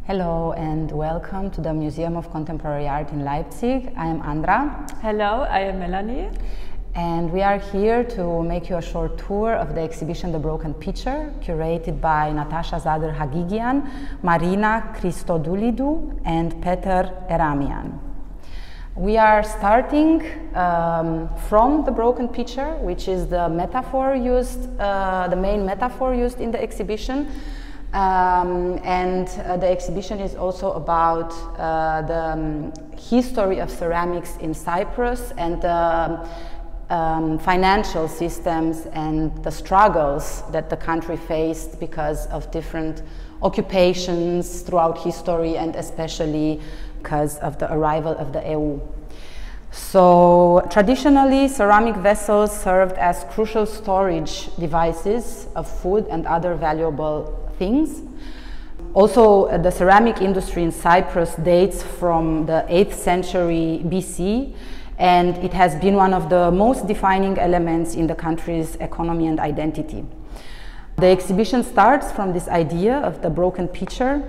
Hello and welcome to the Museum of Contemporary Art in Leipzig. I am Andra. Hello, I am Melanie. And we are here to make you a short tour of the exhibition The Broken Pitcher, curated by Natasha, Sadr, Haghighian, Marina, Christodoulidou and Eramian. We are starting from the broken pitcher, which is the metaphor used, the main metaphor used in the exhibition. The exhibition is also about the history of ceramics in Cyprus and the financial systems and the struggles that the country faced because of different occupations throughout history and especially because of the arrival of the EU. So traditionally, ceramic vessels served as crucial storage devices of food and other valuable things. Also, the ceramic industry in Cyprus dates from the 8th century BC, and it has been one of the most defining elements in the country's economy and identity. The exhibition starts from this idea of the broken pitcher,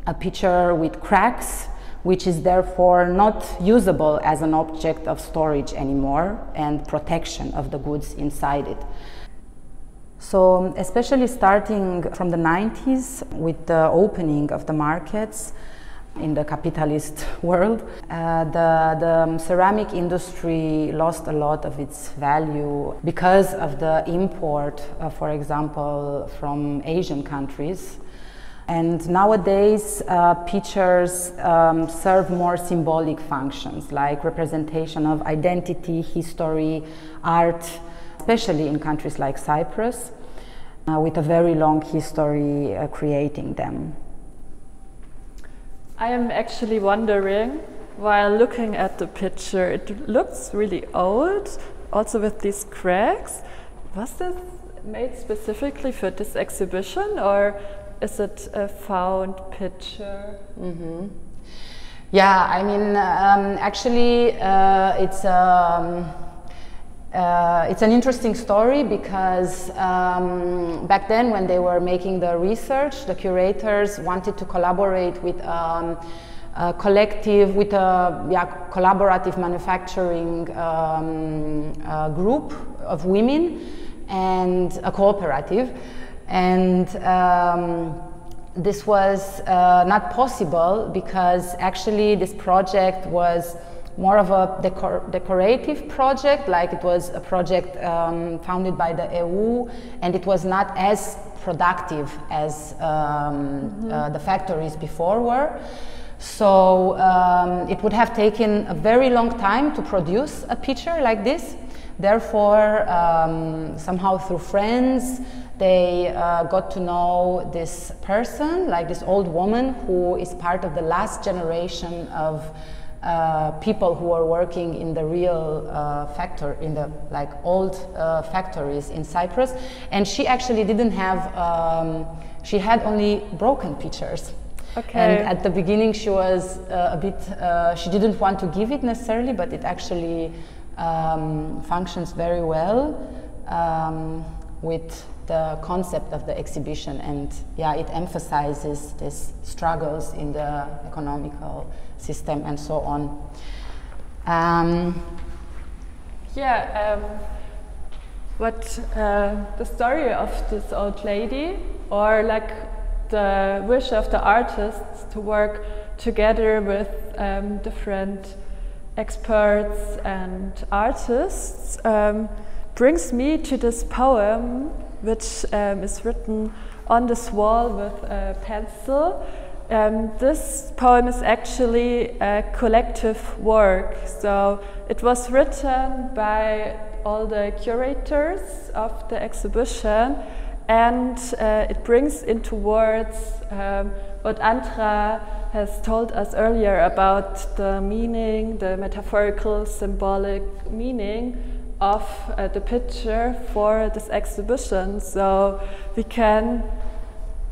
a pitcher with cracks, which is therefore not usable as an object of storage anymore and protection of the goods inside it. So, especially starting from the 90s with the opening of the markets in the capitalist world, the ceramic industry lost a lot of its value because of the import, for example, from Asian countries. And nowadays, pitchers serve more symbolic functions like representation of identity, history, art, especially in countries like Cyprus, with a very long history creating them. I am actually wondering, while looking at the picture, it looks really old, also with these cracks. Was this made specifically for this exhibition, or is it a found picture? Mm-hmm. Yeah, I mean, actually, it's an interesting story because back then when they were making the research, the curators wanted to collaborate with a collective, with a collaborative manufacturing group of women and a cooperative. And this was not possible because actually this project was more of a decorative project, like it was a project founded by the EU, and it was not as productive as the factories before were. So it would have taken a very long time to produce a pitcher like this. Therefore, somehow through friends, they got to know this person, like this old woman who is part of the last generation of people who are working in the real in the old factories in Cyprus, and she actually didn't have. She had only broken pitchers. Okay. And at the beginning, she was a bit. She didn't want to give it necessarily, but it actually functions very well with the concept of the exhibition, and yeah, it emphasizes these struggles in the economical system and so on. What the story of this old lady, or like the wish of the artists to work together with different experts and artists, brings me to this poem, which is written on this wall with a pencil. This poem is actually a collective work, so it was written by all the curators of the exhibition, and it brings into words what Andra has told us earlier about the meaning, the metaphorical, symbolic meaning of the picture for this exhibition. So we can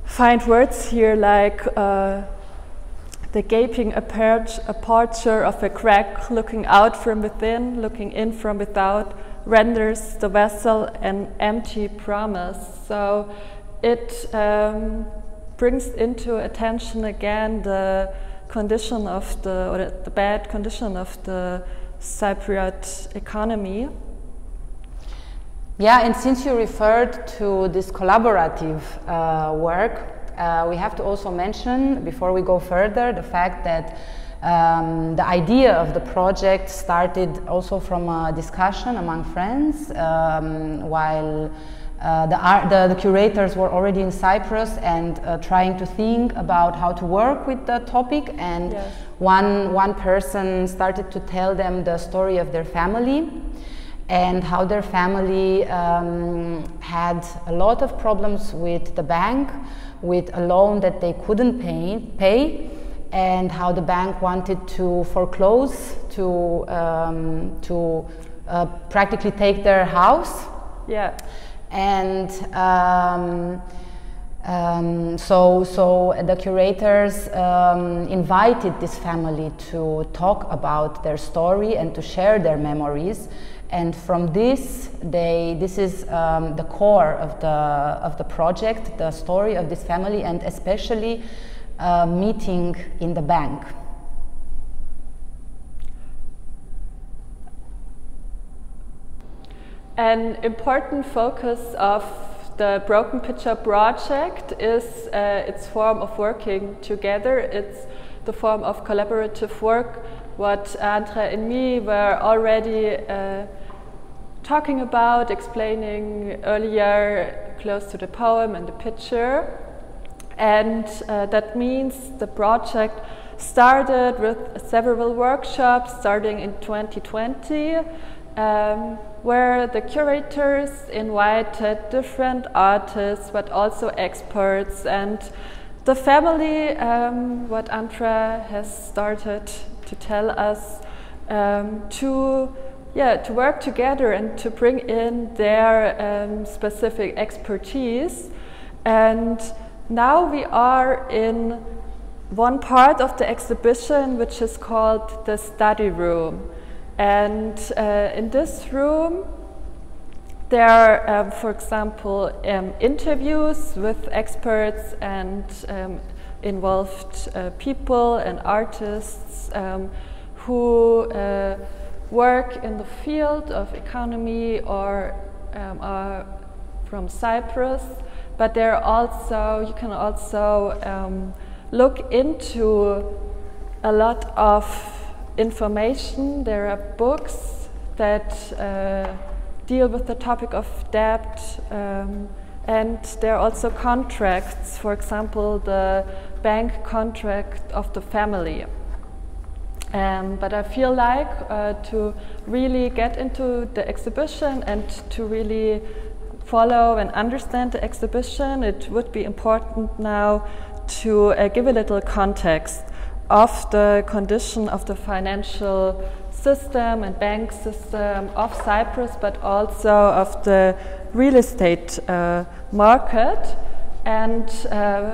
find words here like the gaping aperture of a crack, looking out from within, looking in from without, renders the vessel an empty promise. So it brings into attention again the condition of the bad condition of the Cypriot economy. Yeah, and since you referred to this collaborative work, we have to also mention, before we go further, the fact that the idea of the project started also from a discussion among friends, while the curators were already in Cyprus and trying to think about how to work with the topic, and yes. one person started to tell them the story of their family and how their family had a lot of problems with the bank, with a loan that they couldn't pay, and how the bank wanted to foreclose, to practically take their house. Yeah. And so the curators invited this family to talk about their story and to share their memories. And from this, this is the core of the project, the story of this family, and especially meeting in the bank. An important focus of the Broken Picture project is its form of working together. It's the form of collaborative work, what Andra and me were already talking about, explaining earlier, close to the poem and the picture. And that means the project started with several workshops starting in 2020, where the curators invited different artists, but also experts, and the family, what Andra has started to tell us, to work together and to bring in their specific expertise. And now we are in one part of the exhibition which is called the study room. And in this room there are, for example, interviews with experts and involved people and artists who work in the field of economy or are from Cyprus. But there are also, you can also look into a lot of information. There are books that deal with the topic of debt, and there are also contracts, for example, the bank contract of the family. But I feel like to really get into the exhibition and to really follow and understand the exhibition, it would be important now to give a little context of the condition of the financial system and bank system of Cyprus, but also of the real estate market, and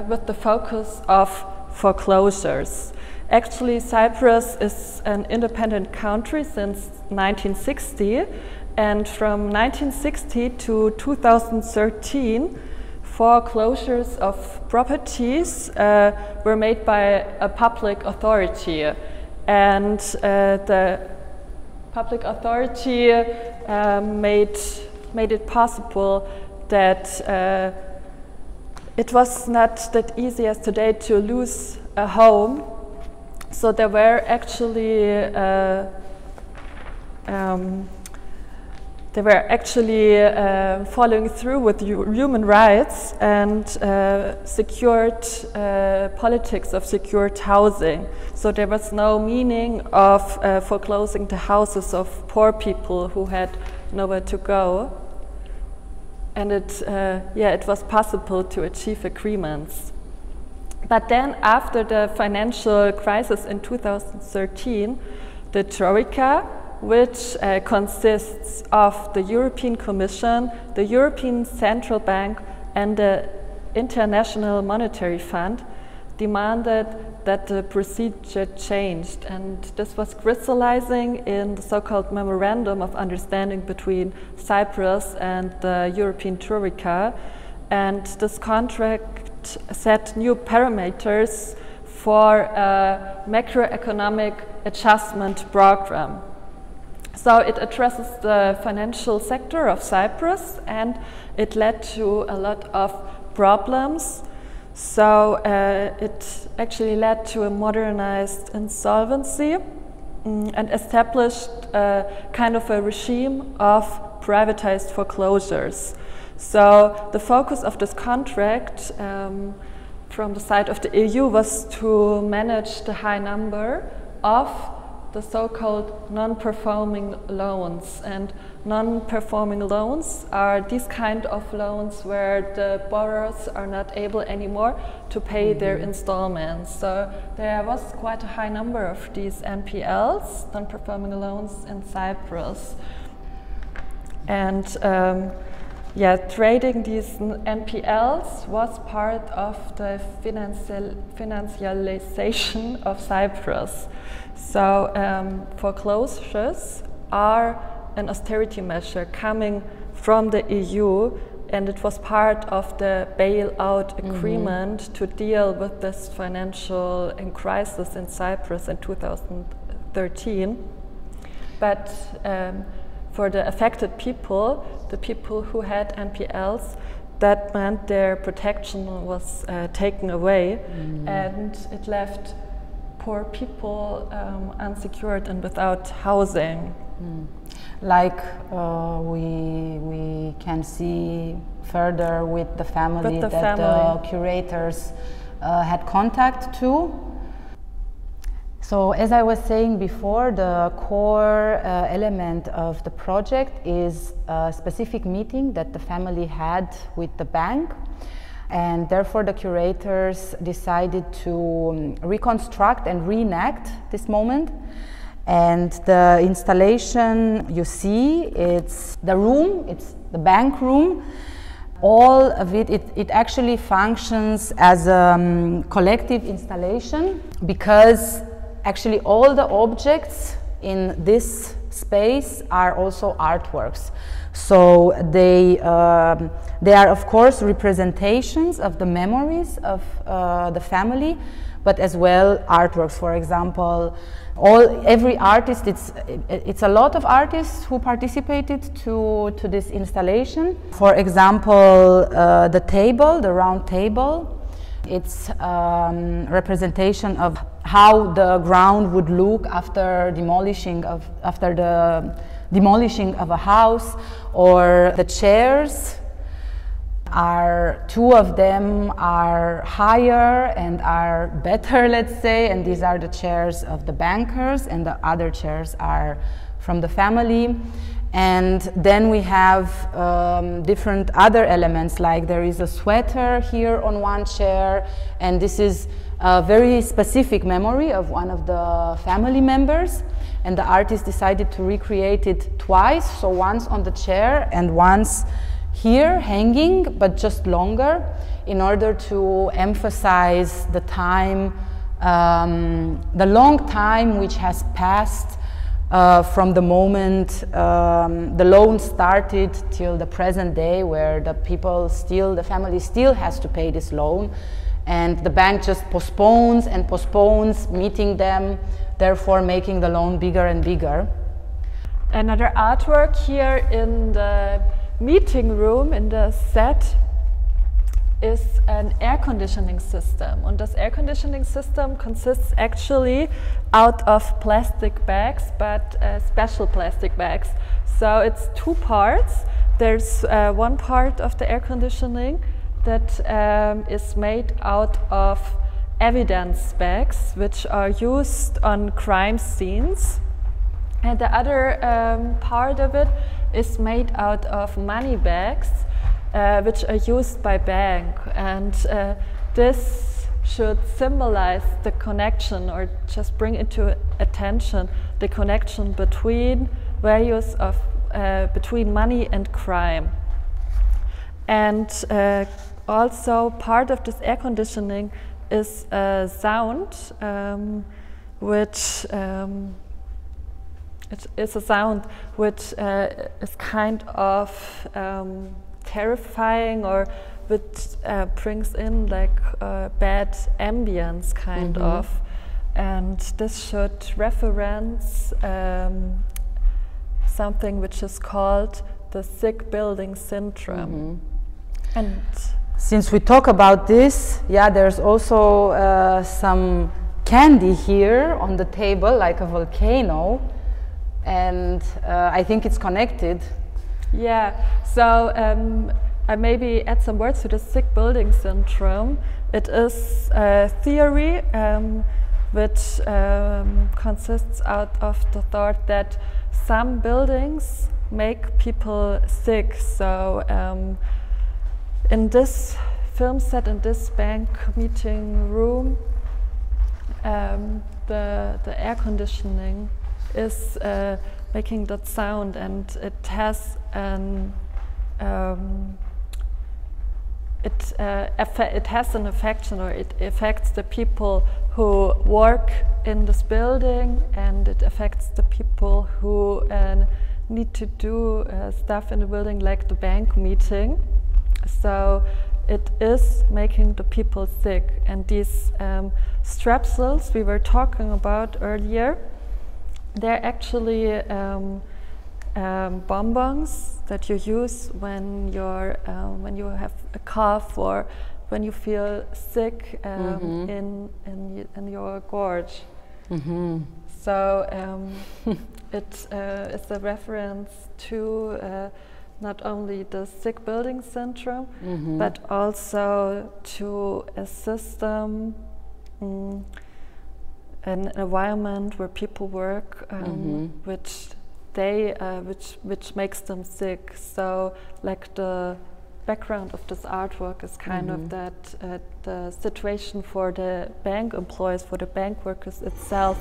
with the focus of foreclosures. Actually, Cyprus is an independent country since 1960, and from 1960 to 2013, foreclosures of properties were made by a public authority, and the public authority made it possible that it was not that easy as today to lose a home. So there were actually following through with human rights and secured politics of secured housing. So there was no meaning of foreclosing the houses of poor people who had nowhere to go. And it was possible to achieve agreements. But then after the financial crisis in 2013, the Troika, which consists of the European Commission, the European Central Bank, and the International Monetary Fund, demanded that the procedure changed. And this was crystallizing in the so-called Memorandum of Understanding between Cyprus and the European Troika. And this contract set new parameters for a macroeconomic adjustment program. So it addresses the financial sector of Cyprus, and it led to a lot of problems. So it actually led to a modernized insolvency and established kind of a regime of privatized foreclosures. So the focus of this contract from the side of the EU was to manage the high number of the so-called non-performing loans. And non-performing loans are these kind of loans where the borrowers are not able anymore to pay their installments. So there was quite a high number of these NPLs, non-performing loans, in Cyprus. And yeah, trading these NPLs was part of the financialization of Cyprus. So foreclosures are an austerity measure coming from the EU, and it was part of the bailout agreement to deal with this financial crisis in Cyprus in 2013. But for the affected people, the people who had NPLs, that meant their protection was taken away, and it left poor people unsecured and without housing. Like we can see further with the family that the curators had contact to. So as I was saying before, the core element of the project is a specific meeting that the family had with the bank. And therefore the curators decided to reconstruct and reenact this moment. And the installation you see, it's the room, it's the bank room. All of it actually functions as a collective installation, because actually all the objects in this space are also artworks. So they are of course representations of the memories of the family, but as well artworks. For example, every artist, it's a lot of artists who participated to this installation. For example, the table, the round table, it's representation of how the ground would look after the demolishing of a house. Or the chairs are, two of them are higher and are better, let's say, and these are the chairs of the bankers, and the other chairs are from the family. And then we have different other elements, like there is a sweater here on one chair, and this is a very specific memory of one of the family members. And the artist decided to recreate it twice, so once on the chair and once here hanging, but just longer, in order to emphasize the time, the long time which has passed from the moment the loan started till the present day, where the family still has to pay this loan, and the bank just postpones and postpones meeting them, therefore making the loan bigger and bigger. Another artwork here in the meeting room in the set is an air conditioning system. And this air conditioning system consists actually out of plastic bags, but special plastic bags. So it's two parts. There's one part of the air conditioning that is made out of evidence bags, which are used on crime scenes. And the other part of it is made out of money bags, which are used by bank. And this should symbolize the connection, or just bring into attention the connection between values of between money and crime. And also part of this air conditioning is a sound, which it's a sound which is kind of terrifying or which brings in like bad ambience kind of, and this should reference something which is called the sick building syndrome. And since we talk about this, yeah, there's also some candy here on the table, like a volcano, and I think it's connected. Yeah, so I maybe add some words to the sick building syndrome. It is a theory which consists out of the thought that some buildings make people sick. So in this film set, in this bank meeting room, the air conditioning is making that sound, and it has an it has an affection, or it affects the people who work in this building, and it affects the people who need to do stuff in the building, like the bank meeting. So it is making the people sick, and these strepsils we were talking about earlier, they're actually bonbons that you use when you have a cough or when you feel sick in your gorge. So it is a reference to not only the sick building syndrome, but also to a system, an environment where people work, which makes them sick. So, like the background of this artwork is kind of that the situation for the bank employees, for the bank workers itself,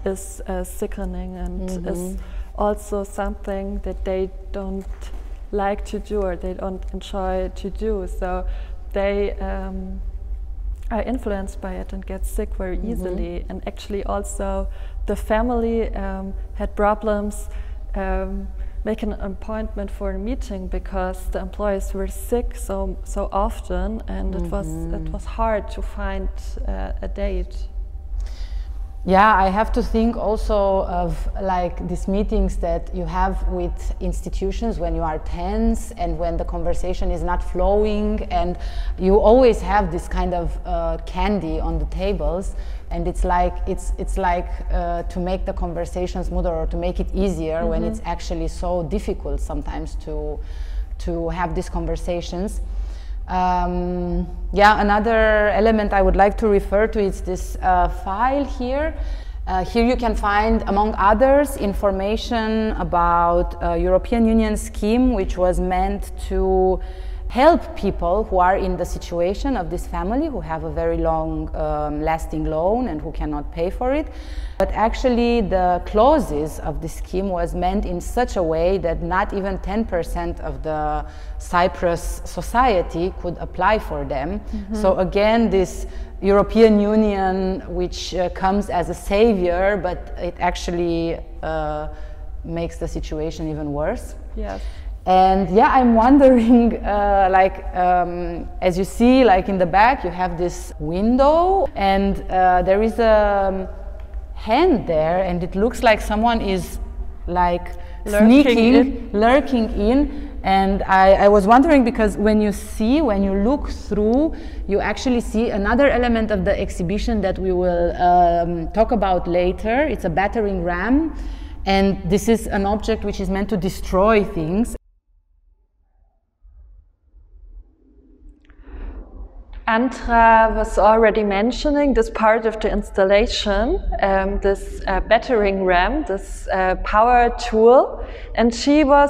is sickening, and is also something that they don't like to do, or they don't enjoy to do. So they are influenced by it and get sick very easily. And actually also the family had problems making an appointment for a meeting because the employees were sick so often, and it was hard to find a date. Yeah, I have to think also of like these meetings that you have with institutions when you are tense and when the conversation is not flowing, and you always have this kind of candy on the tables, and it's like to make the conversation smoother or to make it easier when it's actually so difficult sometimes to have these conversations. Yeah, another element I would like to refer to is this file here. Here you can find, among others, information about a European Union scheme which was meant to help people who are in the situation of this family, who have a very long lasting loan and who cannot pay for it. But actually the clauses of the scheme was meant in such a way that not even 10% of the Cyprus society could apply for them. So again, this European Union, which comes as a savior, but it actually makes the situation even worse. Yes. And yeah, I'm wondering, as you see, like in the back, you have this window, and there is a hand there, and it looks like someone is like lurking in. And I was wondering, because when you look through, you actually see another element of the exhibition that we will talk about later. It's a battering ram, and this is an object which is meant to destroy things. Andra was already mentioning this part of the installation, this battering ram, this power tool, and she was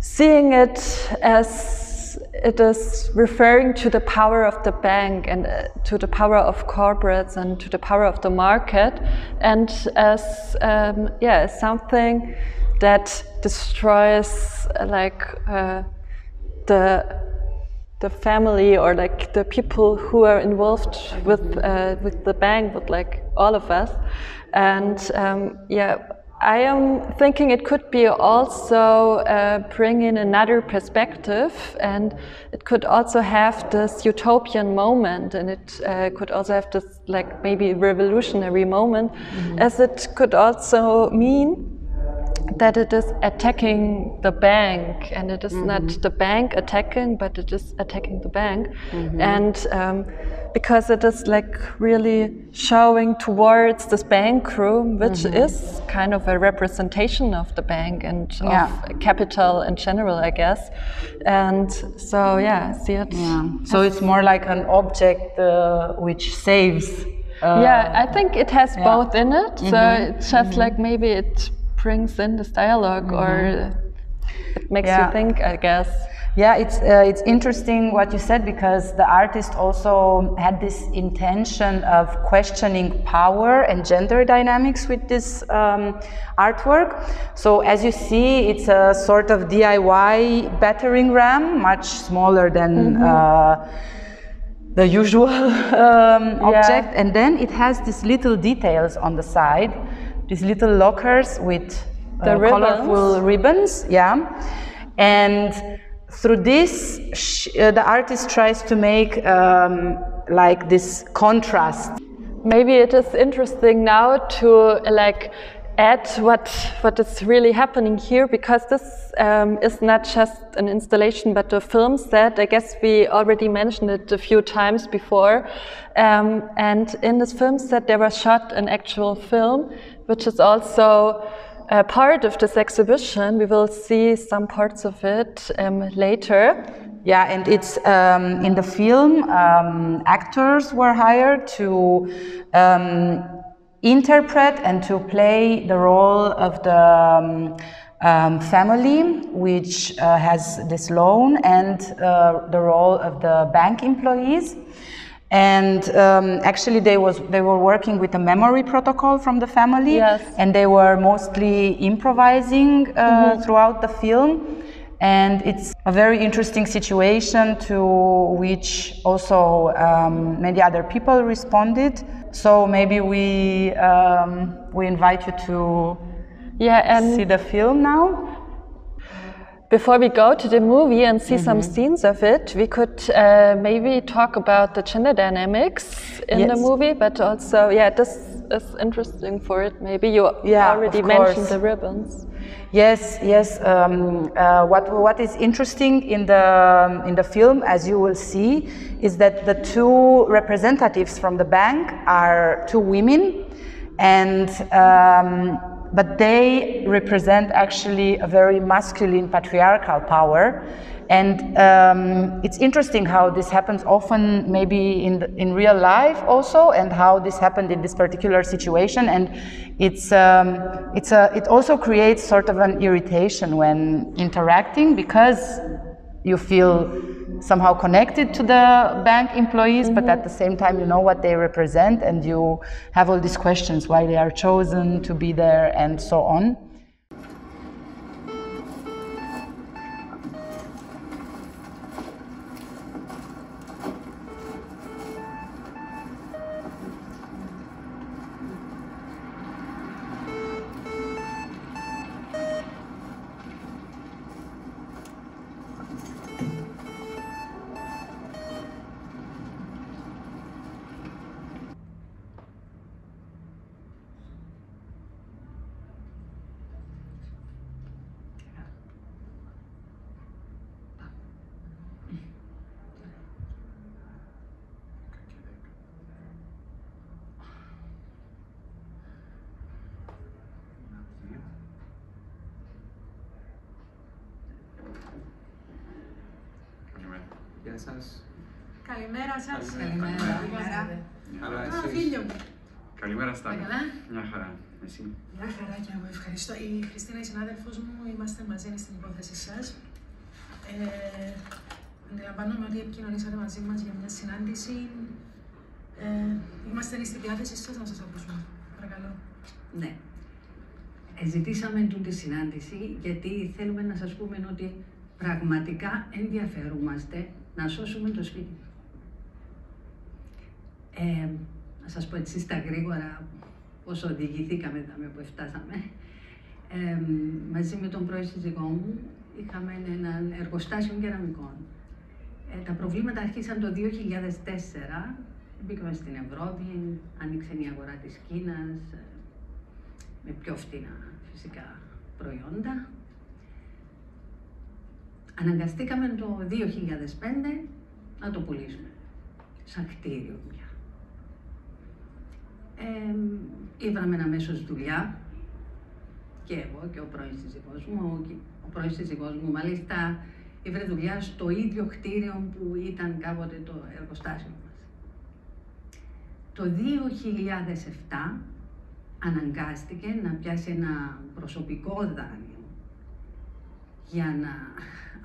seeing it as it is referring to the power of the bank and to the power of corporates and to the power of the market, and as something that destroys like the family, or like the people who are involved with the bank, with like all of us. And I am thinking it could be also bring in another perspective, and it could also have this utopian moment, and it could also have this like maybe revolutionary moment, as it could also mean that it is attacking the bank, and it is not the bank attacking, but it is attacking the bank, and because it is like really showing towards this bank room, which is kind of a representation of the bank and of capital in general, I guess. And so I see it. So it's more like an object which saves. I think it has both in it. So it's just like maybe it brings in this dialogue, or it makes you think, I guess. Yeah, it's interesting what you said, because the artist also had this intention of questioning power and gender dynamics with this artwork. So as you see, it's a sort of DIY battering ram, much smaller than the usual object, and then it has these little details on the side, these little lockers with colorful ribbons, and through this, the artist tries to make like this contrast. Maybe it is interesting now to like add what is really happening here, because this is not just an installation but a film set. I guess we already mentioned it a few times before, and in this film set there was shot an actual film, which is also part of this exhibition. We will see some parts of it later. Yeah, and it's in the film, actors were hired to interpret and to play the role of the family, which has this loan, and the role of the bank employees. And actually they were working with a memory protocol from the family, and they were mostly improvising throughout the film. And it's a very interesting situation to which also many other people responded. So maybe we invite you to see the film now. Before we go to the movie and see some scenes of it, we could maybe talk about the gender dynamics in the movie, but also, this is interesting for it. Maybe you already mentioned the ribbons. Yes. What is interesting in the film, as you will see, is that the two representatives from the bank are two women, and but they represent actually a very masculine patriarchal power. And it's interesting how this happens often maybe in real life also, and how this happened in this particular situation. And it also creates sort of an irritation when interacting, because you feel somehow connected to the bank employees, but at the same time you know what they represent, and you have all these questions why they are chosen to be there and so on. Γεια σας. Καλημέρα σας. Καλημέρα. Καλά, εσείς. Φίλιο μου. Καλημέρα, Στέλιο. Καλά. Μια χαρά. Εσύ. Μια χαρά και εγώ, ευχαριστώ. Η Χριστίνα, η συνάδελφός μου, είμαστε μαζί στην υπόθεση σας. Αντιλαμβάνομαι ότι επικοινωνήσατε μαζί μας για μια συνάντηση. Είμαστε στη διάθεση σας να σας ακούσουμε. Παρακαλώ. Ναι. Ζητήσαμε τη συνάντηση γιατί θέλουμε να σας πούμε ότι πραγματικά ενδιαφερούμαστε να σώσουμε το σπίτι. Να σας πω έτσι στα γρήγορα όσο οδηγηθήκαμε που φτάσαμε. Μαζί με τον πρώην σύζυγό μου είχαμε ένα εργοστάσιο κεραμικών. Τα προβλήματα αρχίσαν το 2004. Μπήκαμε στην Ευρώπη, άνοιξε η αγορά της Κίνας, με πιο φτηνά φυσικά προϊόντα. Αναγκαστήκαμε το 2005 να το πουλήσουμε, σαν κτίριο πια. Ήβραμε αμέσως δουλειά, και εγώ και ο πρώην σύζυγός μου. Ο πρώην σύζυγός μου μάλιστα ήβρε δουλειά στο ίδιο κτίριο που ήταν κάποτε το εργοστάσιο μας. Το 2007 αναγκάστηκε να πιάσει ένα προσωπικό δάνειο για να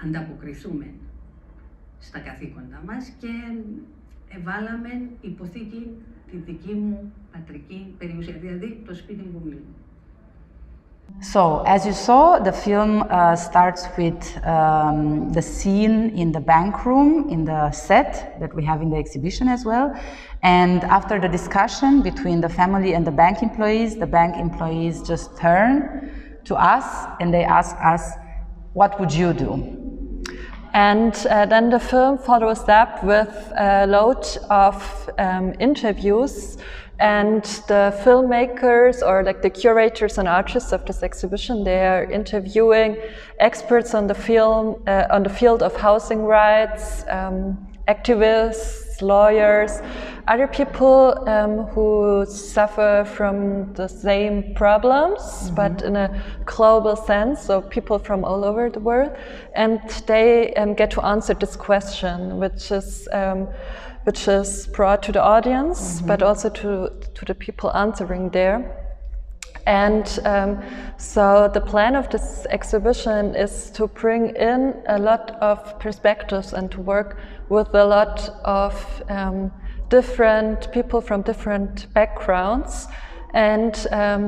ανταποκριθούμε στα καθήκοντα μας και βάλαμε υποθήκη τη δική μου πατρική περιουσία, δηλαδή το σπίτι που μιλούμε. So, as you saw, the film starts with the scene in the bank room, in the set that we have in the exhibition as well. And after the discussion between the family and the bank employees just turn to us and they ask us, what would you do? And then the film follows up with a load of interviews, and the filmmakers or like the curators and artists of this exhibition, they are interviewing experts on the field of housing rights, activists, lawyers, other people who suffer from the same problems, but in a global sense, so people from all over the world, and they get to answer this question, which is brought to the audience, but also to the people answering there. And so the plan of this exhibition is to bring in a lot of perspectives and to work with a lot of different people from different backgrounds. And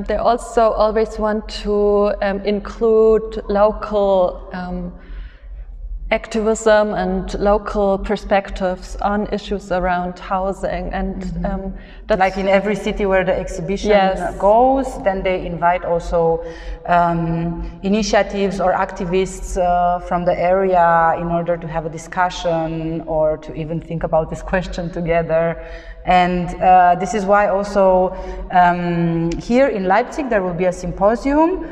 they also always want to include local activism and local perspectives on issues around housing, and that's like in every city where the exhibition goes, then they invite also initiatives or activists from the area in order to have a discussion or to even think about this question together. And this is why also here in Leipzig there will be a symposium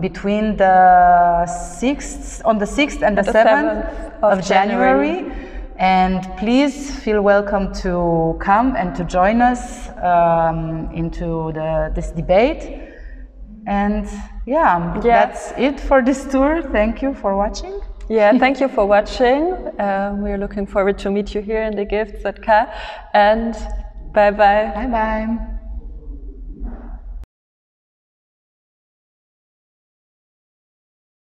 between on the 6th and the 7th of January. And please feel welcome to come and to join us into this debate. And that's it for this tour. Thank you for watching. Yeah, thank you for watching. We're looking forward to meet you here in the GfZK, and bye-bye. Bye-bye.